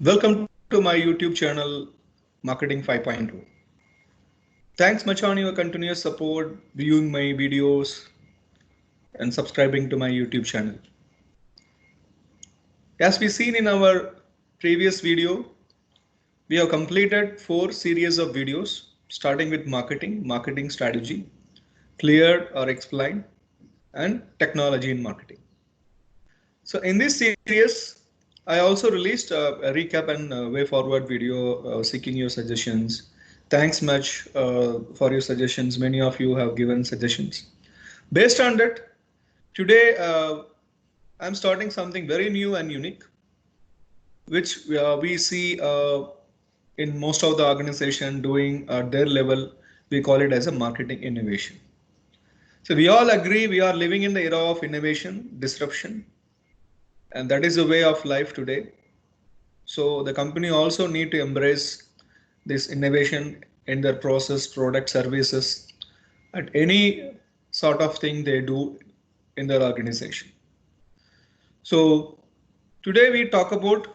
Welcome to my YouTube channel, Marketing 5.0. Thanks much on your continuous support, viewing my videos, and subscribing to my YouTube channel. As we seen in our previous video, we have completed 4 series of videos, starting with marketing strategy, cleared or explained, and technology in marketing. So in this series, I also released a recap and way forward video seeking your suggestions. Thanks much for your suggestions. Many of you have given suggestions. Based on that, today I'm starting something very new and unique, which we see in most of the organization doing at their level. We call it as a marketing innovation. So we all agree we are living in the era of innovation, disruption, and that is the way of life today. So the company also need to embrace this innovation in their process, product, services, at any sort of thing they do in their organization. So today we talk about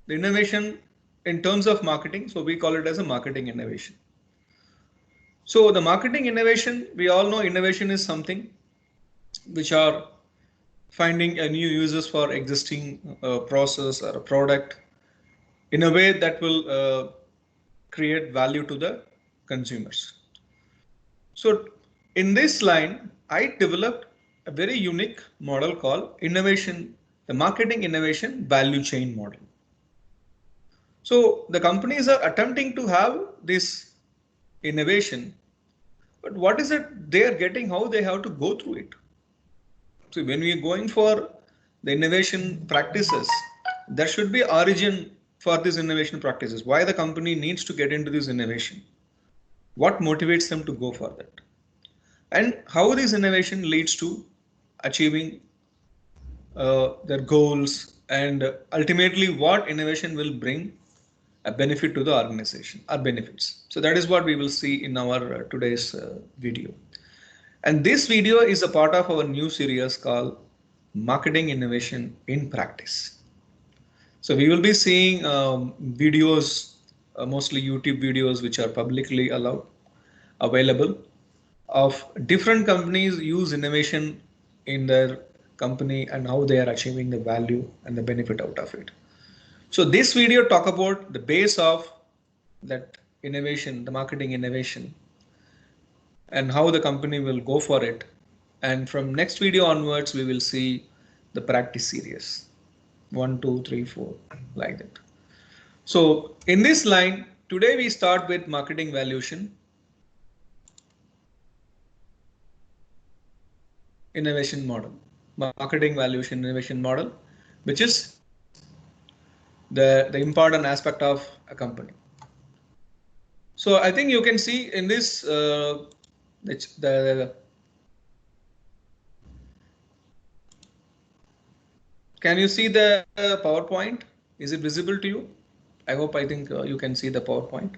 the innovation in terms of marketing. So we call it as a marketing innovation. So the marketing innovation, we all know innovation is something which are finding a new uses for existing process or a product in a way that will create value to the consumers. So in this line, I developed a very unique model called innovation, the marketing innovation value chain model. So the companies are attempting to have this innovation, but what is it they are getting, how they have to go through it? So when we are going for the innovation practices, there should be origin for these innovation practices. Why the company needs to get into this innovation? What motivates them to go for that? And how this innovation leads to achieving their goals, and ultimately what innovation will bring a benefit to the organization or benefits. So that is what we will see in our today's video. And this video is a part of our new series called Marketing Innovation in Practice. So we will be seeing videos, mostly YouTube videos, which are publicly available, of different companies use innovation in their company and how they are achieving the value and the benefit out of it. So this video talk about the base of that innovation, the marketing innovation, and how the company will go for it. And from next video onwards, we will see the practice series 1, 2, 3, 4, like that. So in this line, today we start with marketing valuation, innovation model, marketing valuation innovation model, which is the important aspect of a company. So I think you can see in this can you see the PowerPoint? Is it visible to you? I think you can see the PowerPoint,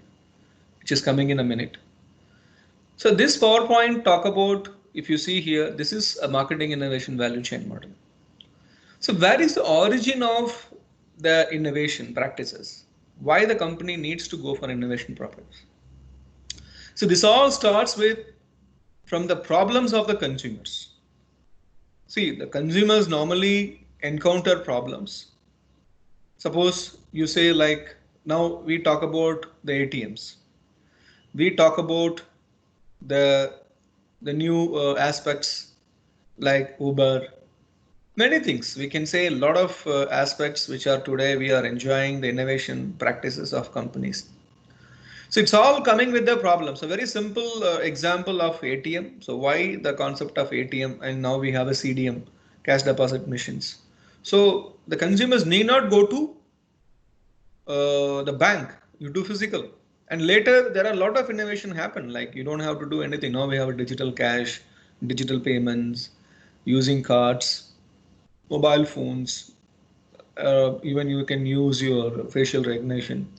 which is coming in a minute. So this PowerPoint talk about, if you see here, this is a marketing innovation value chain model. So where is the origin of the innovation practices? Why the company needs to go for innovation projects? So this all starts with from the problems of the consumers. See, the consumers normally encounter problems. Suppose you say, like, now we talk about the ATMs. We talk about the new aspects like Uber, many things. We can say a lot of aspects which are today we are enjoying the innovation practices of companies. So it's all coming with the problems. A very simple example of ATM. So why the concept of ATM, and now we have a CDM, cash deposit machines. So the consumers need not go to the bank. You do physical, and later there are a lot of innovation happen. Like you don't have to do anything. Now we have a digital cash, digital payments, using cards, mobile phones. Even you can use your facial recognition.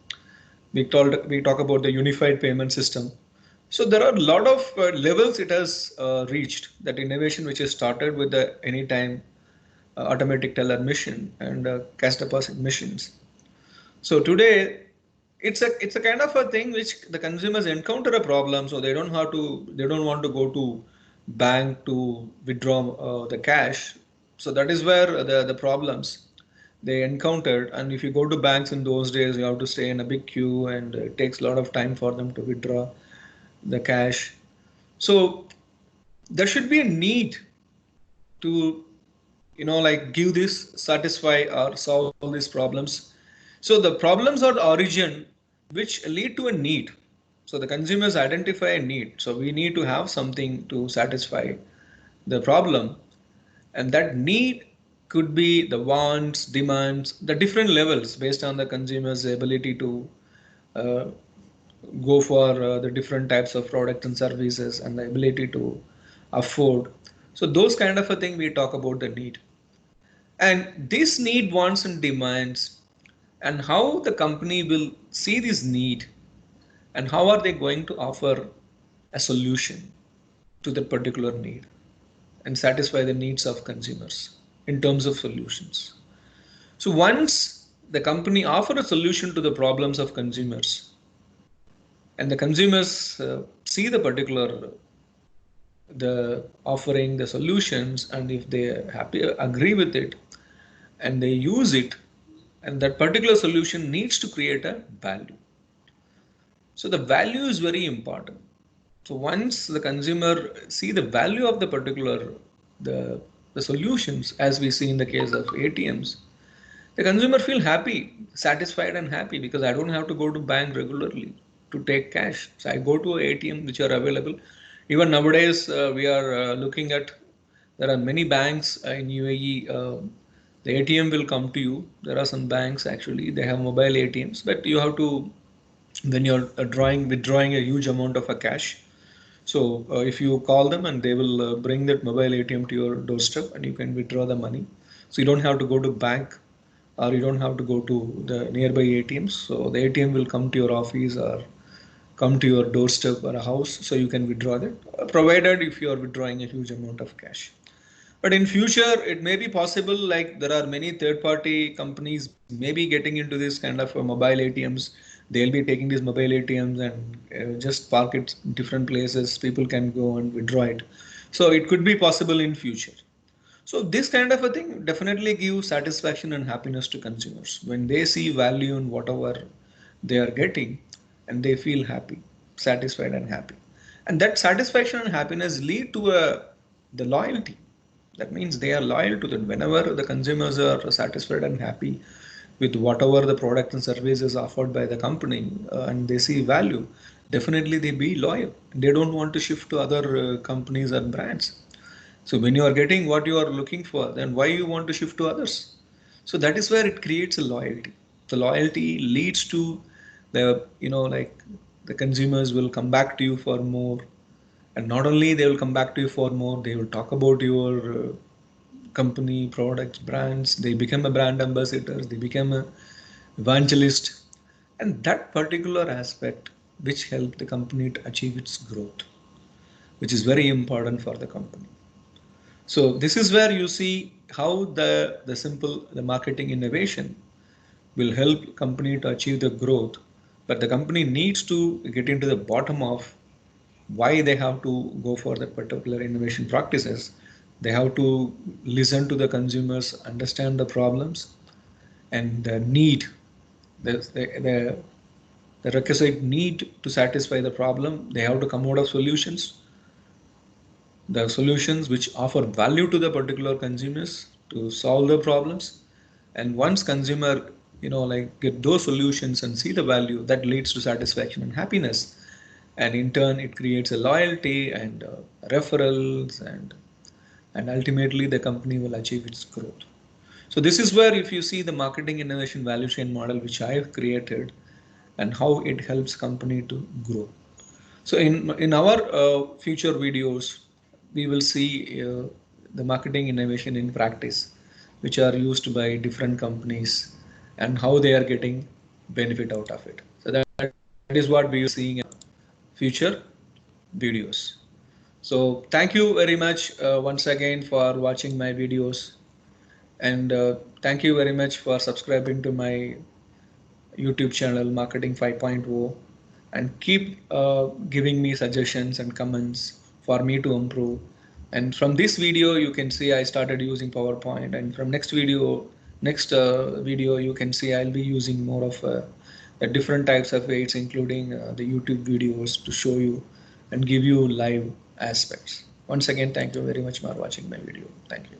We talk about the unified payment system. So there are a lot of levels it has reached, that innovation which is started with the anytime automatic teller machine and cash deposit machines. So today it's a kind of a thing which the consumers encounter a problem, so they don't want to go to bank to withdraw the cash. So that is where the problems they encountered. And if you go to banks in those days, you have to stay in a big queue, and it takes a lot of time for them to withdraw the cash. So there should be a need to like give this, satisfy or solve these problems. So the problems are the origin which lead to a need. So the consumers identify a need, so we need to have something to satisfy the problem. And that need could be the wants, demands, the different levels based on the consumer's ability to uh, go for the different types of products and services and the ability to afford. So those kind of a thing we talk about the need. And this need, wants and demands, and how the company will see this need, and how are they going to offer a solution to that particular need and satisfy the needs of consumers in terms of solutions. So once the company offer a solution to the problems of consumers, and the consumers see the particular the offering the solutions, and if they happy agree with it and they use it, and that particular solution needs to create a value. So the value is very important. So once the consumer see the value of the particular the the solutions, as we see in the case of ATMs, the consumer feel happy, satisfied and happy, because I don't have to go to bank regularly to take cash. So I go to a ATM which are available. Even nowadays, we are looking at, there are many banks in UAE. The ATM will come to you. There are some banks actually, they have mobile ATMs, but you have to, when you're withdrawing a huge amount of a cash. So if you call them, and they will bring that mobile ATM to your doorstep, and you can withdraw the money. So you don't have to go to bank, or you don't have to go to the nearby ATMs. So the ATM will come to your office or come to your doorstep or a house, so you can withdraw that, provided if you are withdrawing a huge amount of cash. But in future, it may be possible, like there are many third party companies maybe getting into this kind of mobile ATMs. They'll be taking these mobile ATMs and just park it in different places. People can go and withdraw it. So it could be possible in future. So this kind of a thing definitely gives satisfaction and happiness to consumers when they see value in whatever they are getting, and they feel happy, satisfied and happy. And that satisfaction and happiness lead to the loyalty. That means they are loyal to them. Whenever the consumers are satisfied and happy with whatever the product and services offered by the company, and they see value, definitely they be loyal. They don't want to shift to other companies or brands. So when you are getting what you are looking for, then why you want to shift to others? So that is where it creates a loyalty. The loyalty leads to the, like the consumers will come back to you for more. And not only they will come back to you for more, they will talk about your company, products, brands. They become a brand ambassadors, they become a evangelist. And that particular aspect which help the company to achieve its growth, which is very important for the company. So this is where you see how the marketing innovation will help company to achieve the growth, but the company needs to get into the bottom of why they have to go for that particular innovation practices. They have to listen to the consumers, understand the problems and the need, the requisite need to satisfy the problem. They have to come out of solutions, the solutions which offer value to the particular consumers to solve the problems. And once consumer like get those solutions and see the value, that leads to satisfaction and happiness, and in turn it creates a loyalty and referrals, and ultimately the company will achieve its growth. So this is where, if you see the marketing innovation value chain model which I have created, and how it helps company to grow. So in our future videos, we will see the marketing innovation in practice, which are used by different companies, and how they are getting benefit out of it. So that is what we will see in future videos. So thank you very much once again for watching my videos, and thank you very much for subscribing to my YouTube channel Marketing 5.0 and keep giving me suggestions and comments for me to improve. And from this video, you can see I started using PowerPoint, and from next video, you can see I'll be using more of different types of aids, including the YouTube videos to show you and give you live aspects. Once again, thank you very much for watching my video. Thank you.